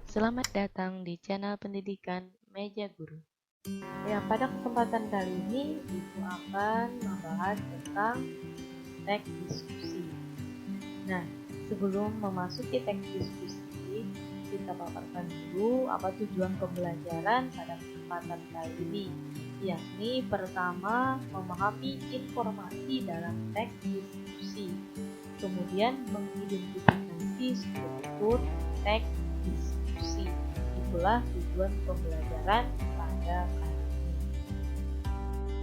Selamat datang di channel pendidikan Meja Guru. Ya, pada kesempatan kali ini Ibu akan membahas tentang teks diskusi. Nah, sebelum memasuki teks diskusi, kita paparkan dulu apa tujuan pembelajaran pada kesempatan kali ini. Yakni pertama, memahami informasi dalam teks diskusi. Kemudian mengidentifikasi struktur teks diskusi. Itulah tujuan pembelajaran pada kali ini.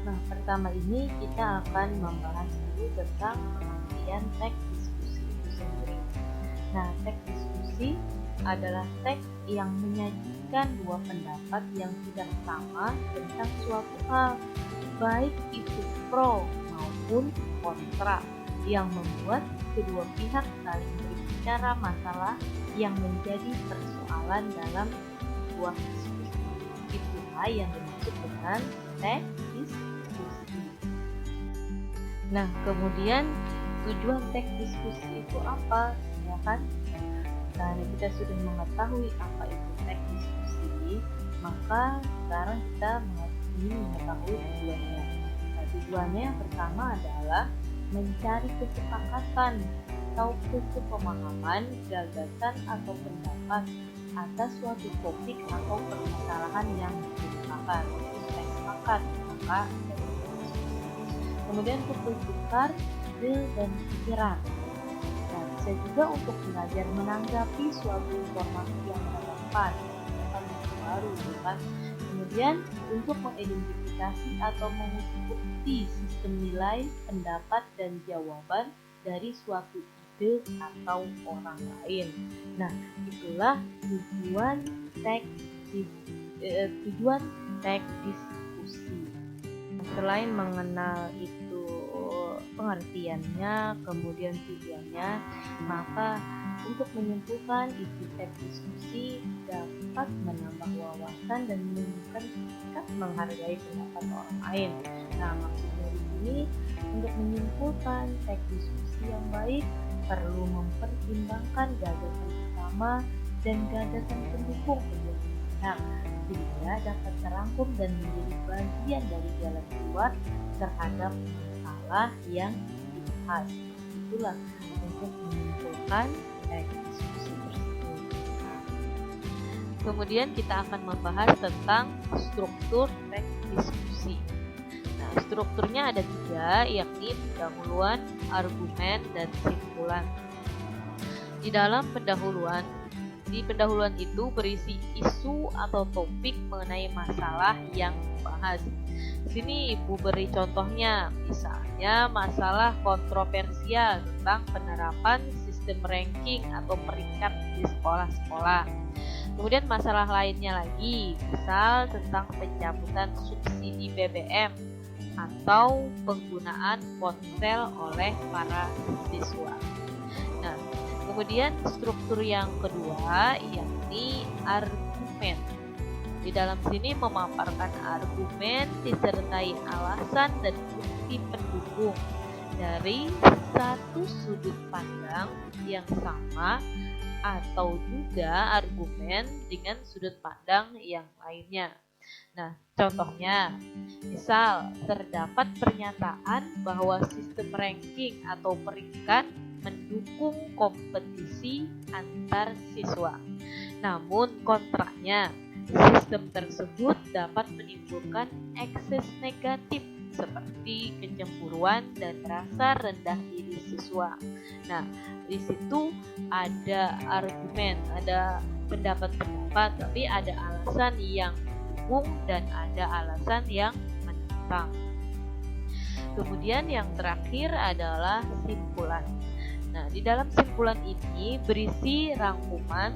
Nah, pertama ini kita akan membahas dulu tentang pengertian teks diskusi itu sendiri. Nah, teks diskusi adalah teks yang menyajikan dua pendapat yang tidak sama tentang suatu hal, baik itu pro maupun kontra, yang membuat kedua pihak saling berbicara masalah yang menjadi persoalan dalam sebuah diskusi. Itulah yang dimaksud dengan teks diskusi. Nah, kemudian tujuan teks diskusi itu apa? Ya kan? Karena kita sudah mengetahui apa itu teks diskusi, maka sekarang kita ingin mengetahui tujuannya. Nah, tujuannya yang pertama adalah mencari kesepakatan atau kesepemahaman, gagasan atau pendapat atas suatu topik atau permasalahan yang dibicarakan. Supaya sepakat, maka kemudian bertukar ide dan pikiran. Nah, bisa juga untuk belajar menanggapi suatu informasi yang relevan baru, bukan? Kemudian untuk mengidentifikasi atau mengikuti sistem nilai, pendapat, dan jawaban dari suatu ide atau orang lain. Nah, itulah tujuan teks diskusi. Selain mengenal itu pengertiannya, kemudian tujuannya, maka untuk menyimpulkan isi teks diskusi dapat menambah wawasan dan menunjukkan sikap menghargai pendapat orang lain. Nah, maksud dari sini, untuk menyimpulkan teks diskusi yang baik perlu mempertimbangkan gagasan utama dan gagasan pendukung kedua pihak, sehingga dapat terangkum dan menjadi bagian dari jalan keluar terhadap masalah yang dibahas. Itulah untuk menyimpulkan teks diskusi tersebut. Kemudian kita akan membahas tentang struktur teks diskusi. Nah, strukturnya ada 3, yakni pendahuluan, argumen, dan simpulan. Di pendahuluan itu berisi isu atau topik mengenai masalah yang dibahas. Di sini Ibu beri contohnya, misalnya masalah kontroversial tentang penerapan sistem ranking atau peringkat di sekolah-sekolah. Kemudian masalah lainnya lagi, misal tentang pencabutan subsidi BBM atau penggunaan ponsel oleh para siswa. Nah, kemudian struktur yang kedua yakni argumen. Di dalam sini memaparkan argumen disertai alasan dan bukti pendukung dari satu sudut pandang yang sama atau juga argumen dengan sudut pandang yang lainnya. Nah, contohnya, misal terdapat pernyataan bahwa sistem ranking atau peringkat mendukung kompetisi antar siswa. Namun kontraknya, sistem tersebut dapat menimbulkan ekses negatif seperti kecemburuan dan rasa rendah diri siswa. Nah, di situ ada argumen, ada pendapat-pendapat, tapi ada alasan yang mendukung dan ada alasan yang menentang. Kemudian yang terakhir adalah simpulan. Nah, di dalam simpulan ini berisi rangkuman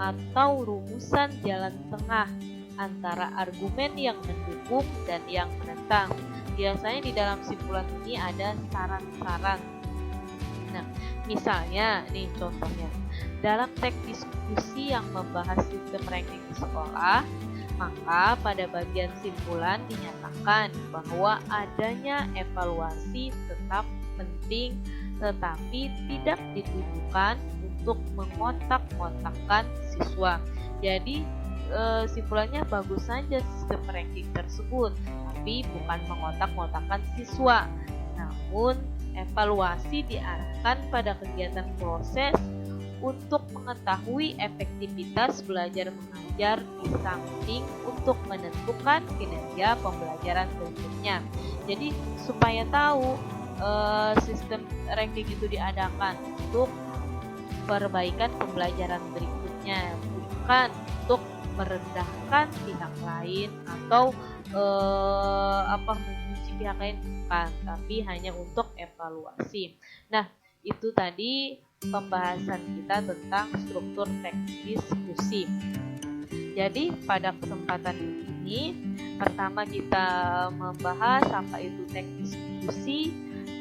atau rumusan jalan tengah antara argumen yang mendukung dan yang menentang. Biasanya di dalam simpulan ini ada saran-saran. Nah, misalnya nih contohnya, dalam teks diskusi yang membahas sistem ranking di sekolah, maka pada bagian simpulan dinyatakan bahwa adanya evaluasi tetap penting, tetapi tidak ditujukan untuk mengotak-ngotakkan siswa. Jadi simpulannya bagus saja sistem ranking tersebut, tapi bukan mengotak-ngotakan siswa. Namun evaluasi diarahkan pada kegiatan proses untuk mengetahui efektivitas belajar mengajar di samping untuk menentukan kinerja pembelajaran berikutnya. Jadi supaya tahu sistem ranking itu diadakan untuk perbaikan pembelajaran berikutnya, bukan untuk merendahkan pihak lain atau memuji pihak lain, bukan, tapi hanya untuk evaluasi. Nah, itu tadi pembahasan kita tentang struktur teks diskusi. Jadi pada kesempatan ini pertama kita membahas apa itu teks diskusi,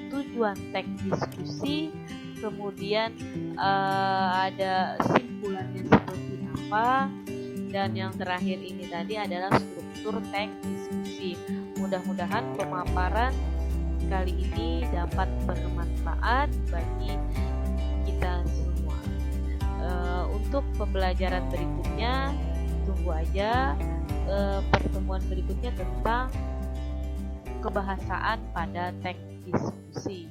tujuan teks diskusi, kemudian ada simpulannya seperti apa, dan yang terakhir ini tadi adalah struktur teks diskusi. Mudah-mudahan pemaparan kali ini dapat bermanfaat bagi kita semua. Untuk pembelajaran berikutnya, tunggu aja pertemuan berikutnya tentang kebahasaan pada teks diskusi.